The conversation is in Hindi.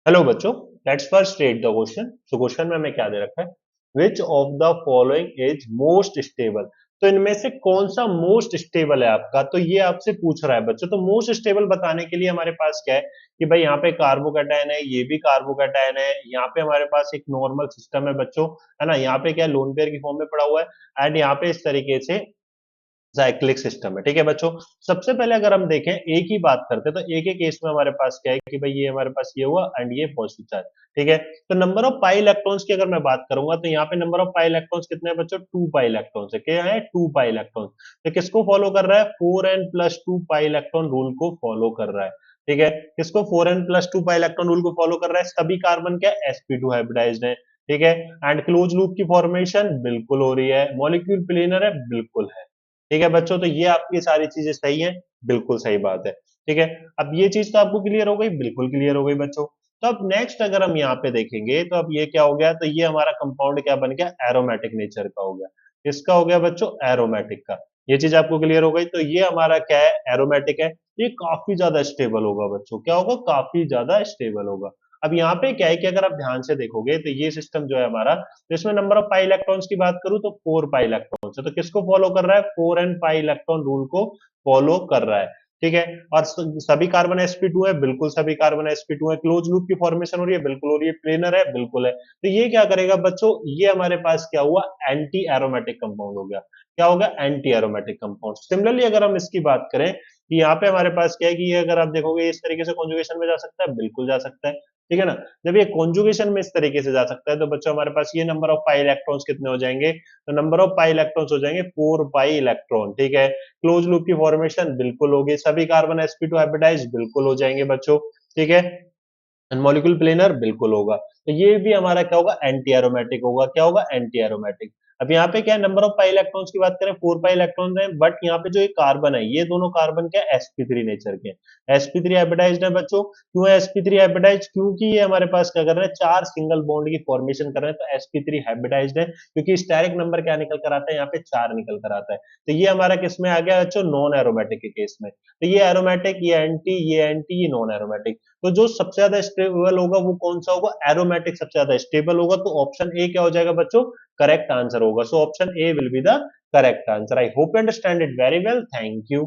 हेलो बच्चों, let's first read the question. So question में हमें क्या दे रखा है? Which of the following is most stable. तो इनमें से कौन सा मोस्ट स्टेबल है आपका, तो ये आपसे पूछ रहा है बच्चों। तो मोस्ट स्टेबल बताने के लिए हमारे पास क्या है कि भाई यहाँ पे कार्बोकैटायन है, ये भी कार्बोकैटायन है, यहाँ पे हमारे पास एक नॉर्मल सिस्टम है बच्चों, है ना। यहाँ पे क्या है, लोन पेयर की फॉर्म में पड़ा हुआ है एंड यहाँ पे इस तरीके से साइक्लिक सिस्टम है। ठीक है बच्चों, सबसे पहले अगर हम देखें एक ही बात करते हैं तो एक एक केस में हमारे पास क्या है कि भाई ये हमारे पास ये हुआ एंड ये पॉजिटिव चार्ज। ठीक है, तो नंबर ऑफ पाई इलेक्ट्रॉन्स की अगर मैं बात करूंगा तो यहाँ पे नंबर ऑफ पाई इलेक्ट्रॉन्स कितने हैं बच्चों? 2 पाई इलेक्ट्रॉन्स है। क्या है? 2 पाई इलेक्ट्रॉन्स। तो किसको फॉलो कर रहा है? 4n+2 पाई इलेक्ट्रॉन रूल को फॉलो कर रहा है। ठीक है, किसको? 4n+2 पाई इलेक्ट्रॉन रूल को फॉलो कर रहा है। सभी कार्बन क्या sp2 हाइब्रिडाइज्ड है। ठीक है, एंड क्लोज लूप की फॉर्मेशन बिल्कुल हो रही है। मॉलिक्यूल प्लेनर है, बिल्कुल है। ठीक है बच्चों, तो ये आपकी सारी चीजें सही है, बिल्कुल सही बात है। ठीक है, अब ये चीज तो आपको क्लियर हो गई, बिल्कुल क्लियर हो गई बच्चों। तो अब नेक्स्ट अगर हम यहाँ पे देखेंगे तो अब ये क्या हो गया, तो ये हमारा कंपाउंड क्या बन गया? एरोमेटिक नेचर का हो गया। किसका हो गया बच्चों? एरोमेटिक का। ये चीज आपको क्लियर हो गई, तो ये हमारा क्या है? एरोमेटिक है। ये काफी ज्यादा स्टेबल होगा बच्चों। क्या होगा? काफी ज्यादा स्टेबल होगा। अब यहाँ पे क्या है कि अगर आप ध्यान से देखोगे तो ये सिस्टम जो है हमारा, तो इसमें नंबर ऑफ पाई इलेक्ट्रॉन्स की बात करूं तो 4 पाई इलेक्ट्रॉन्स है। तो किसको फॉलो कर रहा है? 4n पाई इलेक्ट्रॉन रूल को फॉलो कर रहा है। ठीक है, और सभी कार्बन sp2 है, बिल्कुल सभी कार्बन sp2 है। क्लोज लूप की फॉर्मेशन हो रही है, बिल्कुल हो रही है। प्लेनर है, बिल्कुल है। तो ये क्या करेगा बच्चों? ये हमारे पास क्या हुआ? एंटी एरोमेटिक कंपाउंड हो गया। क्या होगा? Anti aromatic compound. सिमिलरली अगर हम इसकी बात करें कि यहाँ पे हमारे पास क्या है कि ये अगर आप देखोगे इस तरीके से कॉन्जुगेशन में जा सकता है, बिल्कुल जा सकता है। ठीक है ना, जब ये कॉन्जुगेशन में इस तरीके से जा सकता है तो बच्चों हमारे पास ये नंबर ऑफ पाई इलेक्ट्रॉन्स कितने हो जाएंगे? तो नंबर ऑफ पाई इलेक्ट्रॉन्स हो जाएंगे 4 पाई इलेक्ट्रॉन। ठीक है, क्लोज लूप की फॉर्मेशन बिल्कुल होगी। सभी कार्बन sp2 हाइब्रिडाइज बिल्कुल हो जाएंगे बच्चों। ठीक है, मॉलिक्यूल प्लेनर बिल्कुल होगा। तो ये भी हमारा क्या होगा? एंटी एरोमेटिक होगा। क्या होगा? Anti aromatic. अब यहाँ पे क्या है, नंबर ऑफ पाई इलेक्ट्रॉन्स की बात करें 4 पाई इलेक्ट्रॉन है, बट यहाँ पे जो एक कार्बन है, ये दोनों कार्बन क्या है? sp3 नेचर के sp3 हाइब्रिडाइज्ड है बच्चों। क्यों है sp3 हाइब्रिडाइज्ड? क्योंकि ये हमारे पास क्या कर रहे हैं? 4 सिंगल बॉन्ड की फॉर्मेशन कर रहे हैं, तो sp3 हाइब्रिडाइज्ड है। क्योंकि स्टेरिक नंबर क्या निकल कर आता है? यहाँ पे 4 निकल कर आता है। तो ये हमारा किस में आ गया बच्चों? नॉन एरोमेटिक के केस में। तो ये एरोमेटिक, ये एंटी, ये नॉन एरोमेटिक। तो जो सबसे ज्यादा स्टेबल होगा वो कौन सा होगा? एरोमेटिक सबसे ज्यादा स्टेबल होगा। तो ऑप्शन ए क्या हो जाएगा बच्चों? करेक्ट आंसर होगा। So option A will be the correct answer. I hope you understand it very well. Thank you.